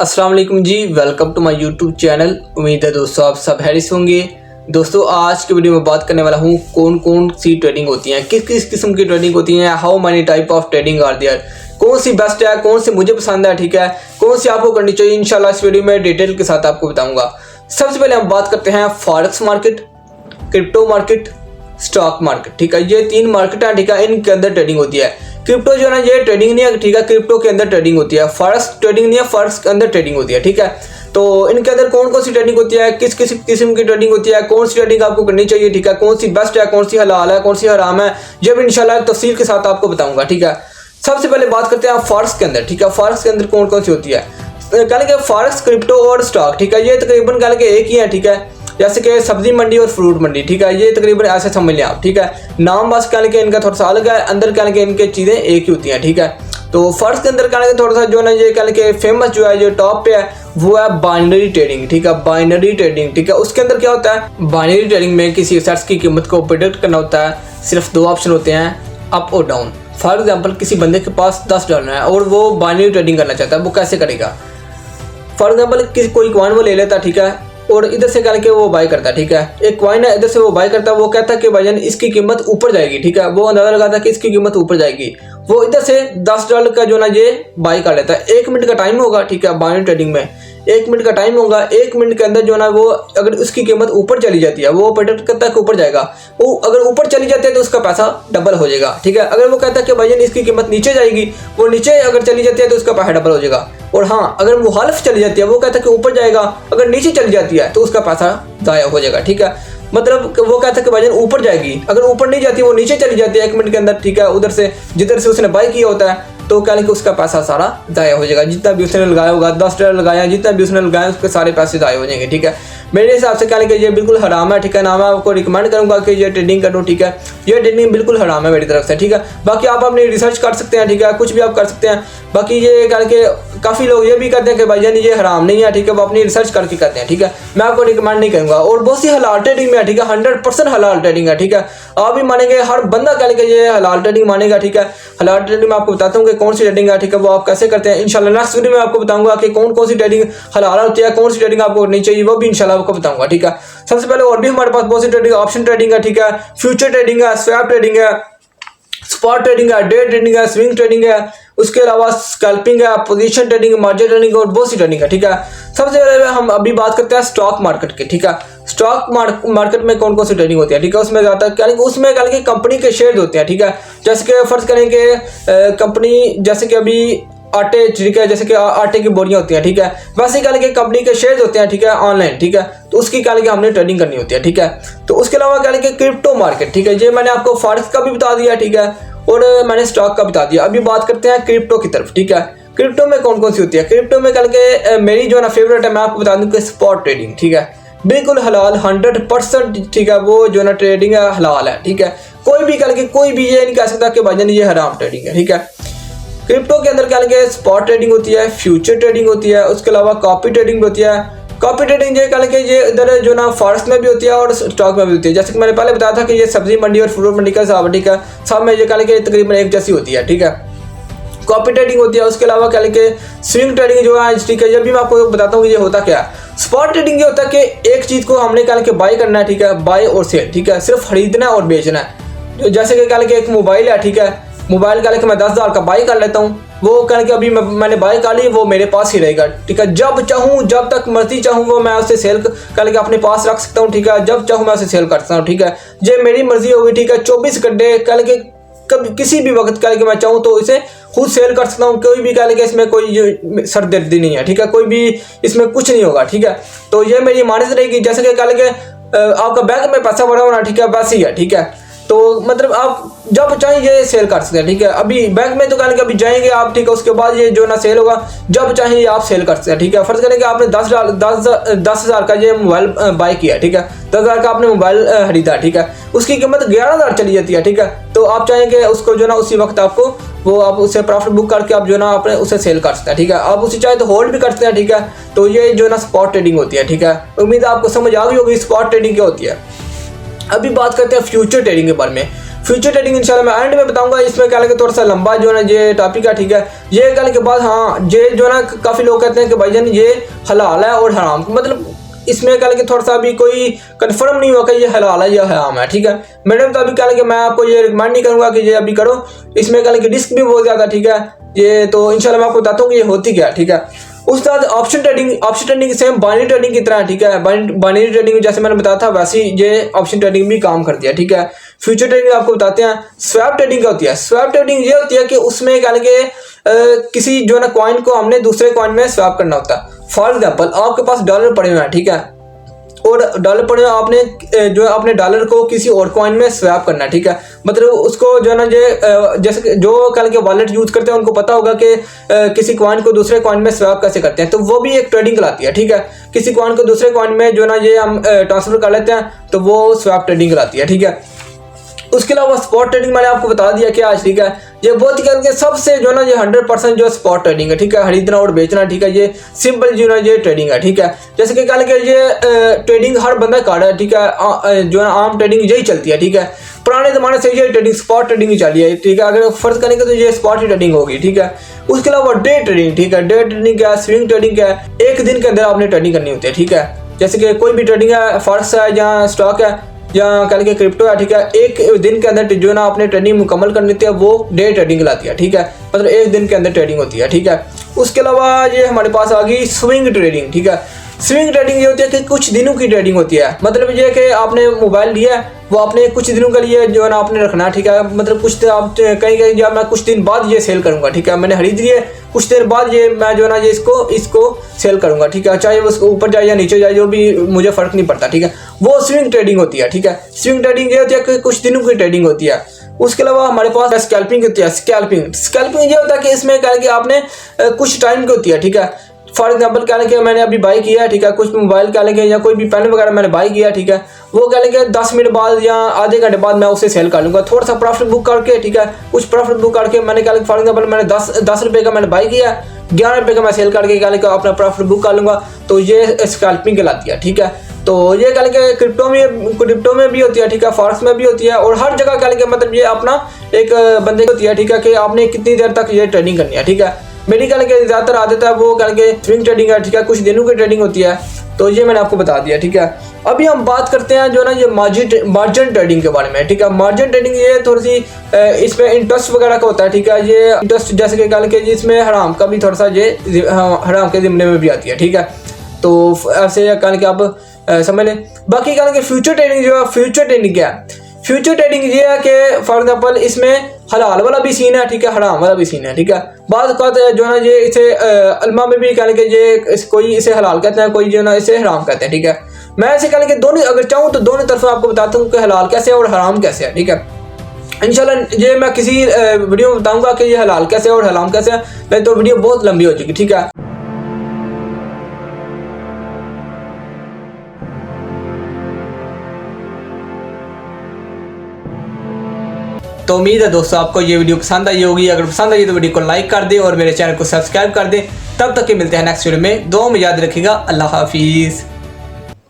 अस्सलाम वालेकुम जी, welcome to my YouTube channel. उम्मीद है दोस्तों आप सब हैरिस होंगे। दोस्तों आज की वीडियो में बात करने वाला हूँ कौन कौन सी ट्रेडिंग होती है, किस किस किस्म की ट्रेडिंग होती है, how many type of trading are there, कौन सी बेस्ट है, कौन सी मुझे पसंद है, ठीक है, कौन सी आपको करनी चाहिए। इंशाल्लाह इस वीडियो में डिटेल के साथ आपको बताऊंगा। सबसे पहले हम बात करते हैं forex market, crypto market, stock market, ठीक है। ये तीन मार्केट है, ठीक है, इनके अंदर ट्रेडिंग होती है। क्रिप्टो जो है ना ये ट्रेडिंग नहीं है, ठीक है, क्रिप्टो के अंदर ट्रेडिंग होती है। फॉरेक्स ट्रेडिंग नहीं है, फॉरेक्स के अंदर ट्रेडिंग होती है, ठीक है। तो इनके अंदर कौन कौन सी ट्रेडिंग होती है, किस किस किस्म की ट्रेडिंग होती है, कौन सी ट्रेडिंग आपको करनी चाहिए, ठीक है, कौन सी बेस्ट है, कौन सी हलाल है, कौन सी हराम है, ये भी इंशाल्लाह तफसील के साथ आपको बताऊंगा, ठीक है। सबसे पहले बात करते हैं फॉरेक्स के अंदर, ठीक है। फॉरेक्स के अंदर कौन कौन सी होती है, कल के फॉरेक्स, क्रिप्टो और स्टॉक, ठीक है, ये तकरीबन कल के एक ही है, ठीक है। जैसे कि सब्जी मंडी और फ्रूट मंडी, ठीक है, ये तकरीबन ऐसे समझ लें आप, ठीक है। नाम बस कल के इनका थोड़ा सा अलग है, अंदर कल के इनके चीज़ें एक ही होती हैं, ठीक है। तो फर्स्ट के अंदर कल के थोड़ा सा जो ना ये कल के फेमस जो है, जो टॉप पे है वो है बाइनरी ट्रेडिंग, ठीक है, बाइनरी ट्रेडिंग, ठीक है। उसके अंदर क्या होता है, बाइनरी ट्रेडिंग में किसी एसेट्स की कीमत को प्रेडिक्ट करना होता है। सिर्फ दो ऑप्शन होते हैं, अप और डाउन। फॉर एग्जाम्पल किसी बंदे के पास $10 है और वो बाइनरी ट्रेडिंग करना चाहता है, वो कैसे करेगा। फॉर एग्जाम्पल किसी कोई कॉइन वो ले लेता, ठीक है, और इधर से करके वो बाय करता है, ठीक है। एक कॉइन है, इधर से वो बाय करता है, वो कहता है कि भाईजान इसकी कीमत ऊपर जाएगी, ठीक है, वो अंदाजा लगाता है कि इसकी कीमत ऊपर जाएगी। वो इधर से $10 का जो ना ये बाय कर लेता है। 1 मिनट का टाइम होगा, ठीक है, बाइनरी ट्रेडिंग में 1 मिनट का टाइम होगा। 1 मिनट के अंदर जो ना वो अगर उसकी कीमत ऊपर चली जाती है, वो प्रेडिक्ट करता है कि ऊपर जाएगा, वो अगर ऊपर चली जाती है तो उसका पैसा डबल हो जाएगा, ठीक है। अगर वो कहता है कि भाईजान इसकी कीमत नीचे जाएगी, वो नीचे अगर चली जाती है तो उसका पैसा डबल हो जाएगा। और हाँ, अगर मुखालिफ चली जाती है, वो कहता है कि ऊपर जाएगा, अगर नीचे चली जाती है तो उसका पैसा ज़ाया हो जाएगा, ठीक है। मतलब वो कहता है कि भाईजान ऊपर जाएगी, अगर ऊपर नहीं जाती वो नीचे चली जाती है 1 मिनट के अंदर, ठीक है, उधर से जिधर से उसने बाय किया होता है, तो कह लें कि उसका पैसा सारा ज़ाया हो जाएगा। जितना भी उसने लगाया होगा, $10 लगाया, जितना भी उसने लगाया उसके सारे पैसे ज़ाया हो जाएंगे, ठीक है। मेरे हिसाब से कह लें कि ये बिल्कुल हराम है, ठीक है ना। मैं आपको रिकमेंड करूंगा कि ये ट्रेडिंग करो, ठीक है। ये ट्रेडिंग बिल्कुल हराम है मेरी तरफ से, ठीक है। बाकी आप अपनी रिसर्च कर सकते हैं, ठीक है, कुछ भी आप कर सकते हैं। बाकी ये कह के काफ़ी लोग ये भी कहते हैं कि भाईजान ये हराम नहीं है, ठीक है, वो अपनी रिसर्च करके करते हैं, ठीक है। मैं आपको रिकमेंड नहीं करूँगा। और बहुत सी हलाल ट्रेडिंग में है, ठीक है, 100% हलाल ट्रेडिंग है, ठीक है। आप भी मानेंगे, हर बंदा कह के ये हलाल ट्रेडिंग मानेगा, ठीक है। हलाल ट्रेडिंग में आपको बताता हूँ कि कौन सी ट्रेडिंग है, ठीक है, वो आप कैसे करते हैं। इंशाल्लाह नेक्स्ट वीडियो में आपको बताऊंगा कि कौन कौन सी ट्रेडिंग हलाल होती है, कौन सी ट्रेडिंग आपको करनी चाहिए, वो भी इंशाल्लाह आपको बताऊंगा, ठीक है। सबसे पहले और भी हमारे पास बहुत सी ट्रेडिंग, ऑप्शन ट्रेडिंग है, ठीक है, फ्यूचर ट्रेडिंग है, स्वैप ट्रेडिंग है, स्पॉट ट्रेडिंग है, डे ट्रेडिंग है, स्विंग ट्रेडिंग है, उसके अलावा स्कैल्पिंग है, पोजीशन ट्रेडिंग, मार्जिन ट्रेडिंग और बहुत सी ट्रेडिंग है, ठीक है। सबसे पहले हम अभी बात करते हैं स्टॉक मार्केट की, ठीक है। स्टॉक मार्केट में कौन कौन सी ट्रेडिंग होती है, ठीक है। उसमें ज़्यादा उसमें कह लेंगे कंपनी के शेयर होते हैं, ठीक है। जैसे कि फर्ज करेंगे कंपनी, जैसे कि अभी आटे, ठीक है, जैसे कि आटे की बोरियां होती हैं, ठीक है, वैसे कह लेंगे कंपनी के शेयर्स होते हैं, ठीक है, ऑनलाइन, ठीक है। तो उसकी कह लेंगे हमने ट्रेडिंग करनी होती है, ठीक है। तो उसके अलावा कह लेंगे क्रिप्टो मार्केट, ठीक है, ये मैंने आपको फॉरेक्स का भी बता दिया, ठीक है, और मैंने स्टॉक का बता दिया। अभी बात करते हैं क्रिप्टो की तरफ, ठीक है। क्रिप्टो में कौन कौन सी होती है, क्रिप्टो में कल के मेरी जो ना फेवरेट है, मैं आपको बता दूं कि स्पॉट ट्रेडिंग, ठीक है, बिल्कुल हलाल 100%, ठीक है, वो जो ना ट्रेडिंग है हलाल है, ठीक है। कोई भी कल के कोई भी ये नहीं कह सकता कि भाईजान ये हराम ट्रेडिंग है, ठीक है। क्रिप्टो के अंदर कह लेंगे स्पॉट ट्रेडिंग होती है, फ्यूचर ट्रेडिंग होती है, उसके अलावा कॉपी ट्रेडिंग भी होती है। कॉपी ट्रेडिंग ये कह लेंगे ये इधर जो ना फॉरेक्स में भी होती है और स्टॉक में भी होती है। जैसे कि मैंने पहले बताया था कि ये सब्जी मंडी और फ्रूट मंडी का हिसाब है, ठीक है, सब में ये कह लेंगे तकरीबन एक जैसी होती है, ठीक है। कॉपी ट्रेडिंग होती है। उसके अलावा कह लेंगे स्विंग ट्रेडिंग जो है, ठीक है, ये भी मैं आपको बताता हूँ कि ये होता क्या है। स्पॉट ट्रेडिंग ये होता है कि एक चीज़ को हमने कह लेंगे बाय करना है, ठीक है, बाय और सेल, ठीक है, सिर्फ खरीदना है और बेचना है। जैसे कि कह लेंगे एक मोबाइल है, ठीक है, मोबाइल कह लेंगे मैं $10 का बाय कर लेता हूँ, वो कह के अभी मैंने बाय कर ली, वो मेरे पास ही रहेगा, ठीक है। जब चाहूँ, जब तक मर्जी चाहूँ, वो मैं उसे सेल करके अपने पास रख सकता हूँ, ठीक है। जब चाहूँ मैं उसे सेल कर सकता हूँ, ठीक है, ये मेरी मर्जी होगी, ठीक है। 24 घंटे कह के कभी किसी भी वक्त कह के मैं चाहूँ तो इसे खुद सेल कर सकता हूँ। कोई भी कह के इसमें कोई सरदर्दी नहीं है, ठीक है, कोई भी इसमें कुछ नहीं होगा, ठीक है। तो ये मेरी मानस रहेगी। जैसे कि कह के आपका बैंक में पैसा भरा होना, ठीक है, वैसे ही है, ठीक है। तो मतलब आप जब चाहें ये सेल कर सकते हैं, ठीक है। अभी बैंक में तो कहने के अभी जाएंगे आप, ठीक है, उसके बाद ये जो ना सेल होगा, जब चाहें ये आप सेल कर सकते हैं, ठीक है। फर्ज करें कि आपने 10,000 का ये मोबाइल बाय किया, ठीक है, 10,000 का आपने मोबाइल खरीदा, ठीक है, उसकी कीमत 11,000 चली जाती है, ठीक है। तो आप चाहेंगे उसको जो ना उसी वक्त आपको वो आप उसे प्रॉफिट बुक करके आप जो ना अपने उसे सेल कर सकते हैं, ठीक है। आप उसे चाहे तो होल्ड भी कर सकते हैं, ठीक है। तो ये जो ना स्पॉट ट्रेडिंग होती है, ठीक है। उम्मीद है आपको समझ आ गई होगी स्पॉट ट्रेडिंग क्या होती है। अभी बात करते हैं फ्यूचर ट्रेडिंग के बारे में। फ्यूचर ट्रेडिंग इंशाल्लाह मैं एंड में बताऊंगा। इसमें क्या लगे थोड़ा सा लंबा जो है ना ये टॉपिक है, ठीक है। ये कल के बाद हाँ ये जो है ना काफ़ी लोग कहते हैं कि भाईजान ये हलाल है और हराम, मतलब इसमें क्या लगे थोड़ा सा अभी कोई कंफर्म नहीं हुआ कि ये हलाल है या हराम है, ठीक है। मेरे मुताबिक क्या लगे मैं आपको ये रिकमेंड नहीं करूँगा कि ये अभी करो, इसमें क्या लगे रिस्क भी बहुत ज़्यादा, ठीक है। ये तो इंशाल्लाह मैं आपको बताता हूँ कि ये होती क्या है, ठीक है। उसके बाद option trading same binary trading की तरह है, ठीक है। बाइनरी ट्रेडिंग जैसे मैंने बताया था वैसे ये ऑप्शन ट्रेडिंग भी काम करती है, ठीक है। फ्यूचर ट्रेडिंग आपको बताते हैं। स्वैप ट्रेडिंग क्या होती है? स्वैप ट्रेडिंग ये होती है कि उसमें क्या लगे किसी जो है ना कॉइन को हमने दूसरे कॉइन में स्वैप करना होता है। फॉर एग्जाम्पल आपके पास डॉलर पड़े हुए हैं, ठीक है, और डॉलर पड़े हुए आपने जो है अपने डॉलर को किसी और कॉइन में स्वैप करना है, ठीक है। मतलब उसको जो है ना जैसे जो कल के वॉलेट यूज करते हैं उनको पता होगा कि किसी कॉइन को दूसरे कॉइन में स्वैप कैसे करते हैं, तो वो भी एक ट्रेडिंग कहलाती है, ठीक है। किसी कॉइन को दूसरे कॉइन में जो है ना ये हम ट्रांसफर कर लेते हैं तो वो स्वैप ट्रेडिंग कहलाती है, ठीक है। उसके अलावा स्पॉट ट्रेडिंग मैंने आपको बता दिया कि आज, ठीक है, ये बहुत ही करके सबसे जो ना ये 100% जो स्पॉट ट्रेडिंग है, ठीक है, खरीदना और बेचना, ठीक है, ये सिंपल जो ना ये ट्रेडिंग है, ठीक है। जैसे कि कल के ये ट्रेडिंग हर बंदा कर रहा है, ठीक है, जो है आम ट्रेडिंग यही चलती है, ठीक है। पुराने ज़माने से ये ट्रेडिंग स्पॉट ट्रेडिंग ही चली है, ठीक है। अगर फर्ज करेंगे तो ये स्पॉट ट्रेडिंग होगी, ठीक है। उसके अलावा डे ट्रेडिंग, ठीक है, डे ट्रेडिंग क्या है, स्विंग ट्रेडिंग क्या है, एक दिन के अंदर आपने ट्रेडिंग करनी होती है, ठीक है। जैसे कि कोई भी ट्रेडिंग है, फॉरेक्स है या स्टॉक है या कल के क्रिप्टो है, ठीक है, एक दिन के अंदर जो ना आपने ट्रेडिंग मुकम्मल कर लेती है वो डे ट्रेडिंग लाती है, ठीक है। मतलब एक दिन के अंदर ट्रेडिंग होती है, ठीक है। उसके अलावा ये हमारे पास आ गई स्विंग ट्रेडिंग, ठीक है। स्विंग ट्रेडिंग ये होती है कि कुछ दिनों की ट्रेडिंग होती है, मतलब ये कि आपने मोबाइल लिया है वो आपने कुछ दिनों के लिए जो है ना आपने रखना है, ठीक है। मतलब कुछ आप कहीं जब मैं कुछ दिन बाद ये सेल करूंगा, ठीक है, मैंने खरीद लिए, कुछ देर बाद ये मैं जो है ना ये इसको सेल करूंगा, ठीक है, चाहे वो उसको ऊपर जाए या नीचे जाए जो भी मुझे फर्क नहीं पड़ता, ठीक है। वो स्विंग ट्रेडिंग होती है, ठीक है। स्विंग ट्रेडिंग ये होती है कि कुछ दिनों की ट्रेडिंग होती है। उसके अलावा हमारे पास स्कैल्पिंग होती है। स्कैल्पिंग ये होता है कि इसमें क्या है कि आपने कुछ टाइम की होती है, ठीक है। फॉर एग्जाम्पल क्या लेके मैंने अभी बाई किया है, ठीक है, कुछ मोबाइल क्या लेके या कोई भी पेन वगैरह मैंने बाई किया, ठीक है, वो क्या लेके 10 मिनट बाद या आधे घंटे बाद मैं उसे सेल कर लूँगा, थोड़ा सा प्रॉफिट बुक करके, ठीक है। कुछ प्रॉफिट बुक करके मैंने क्या फॉर एग्जाम्पल मैंने 10 रुपये का मैंने बाई किया, 11 रुपये का मैं सेल करके क्या लेके अपना प्रॉफिट बुक कर लूँगा, तो ये स्कैल्पिंग कहलाती है, ठीक है। तो ये क्या लेके क्रिप्टो में भी होती है, ठीक है, फॉरेक्स में भी होती है, और हर जगह क्या लेके मतलब ये अपना एक बंदे की होती है, ठीक है, कि आपने कितनी देर तक ये ट्रेडिंग करनी है, ठीक है। मेरी कल के ज़्यादातर आदत है वो कल के स्विंग ट्रेडिंग है, ठीक है, कुछ दिनों की ट्रेडिंग होती है, तो ये मैंने आपको बता दिया, ठीक है। अभी हम बात करते हैं जो ना ये मार्जिन ट्रेडिंग के बारे में, ठीक है। मार्जिन ट्रेडिंग ये थोड़ी सी इसमें इंटरेस्ट वगैरह का होता है, ठीक है। ये इंटरेस्ट जैसे कि कल के जिसमें हराम का भी थोड़ा सा ये हराम के ज़िम्मे में भी आती है, ठीक है। तो ऐसे कल के आप समझ लें। बाकी कल के फ्यूचर ट्रेडिंग जो है, फ्यूचर ट्रेडिंग क्या है? फ्यूचर ट्रेडिंग ये है कि फॉर एग्जाम्पल इसमें हलाल वाला भी सीन है, ठीक है, हराम वाला भी सीन है, ठीक है। बाद जो है ना ये इसे अलमा में भी कहने के ये कोई इसे हलाल कहते हैं, कोई जो है ना इसे हराम कहते हैं, ठीक है। मैं ऐसे कहने के दोनों अगर चाहूँ तो दोनों तरफ आपको बताता हूँ कि हलाल कैसे है और हराम कैसे है, ठीक है। इंशाल्लाह ये मैं किसी वीडियो में बताऊँगा कि ये हलाल कैसे है और हराम कैसे है, नहीं तो वीडियो बहुत लंबी हो चुकी, ठीक है। तो उम्मीद है दोस्तों आपको ये वीडियो पसंद आई होगी। अगर पसंद आई तो वीडियो को लाइक कर दें और मेरे चैनल को सब्सक्राइब कर दें। तब तक के मिलते हैं नेक्स्ट वीडियो में। दुआ में याद रखिएगा। अल्लाह हाफिज़।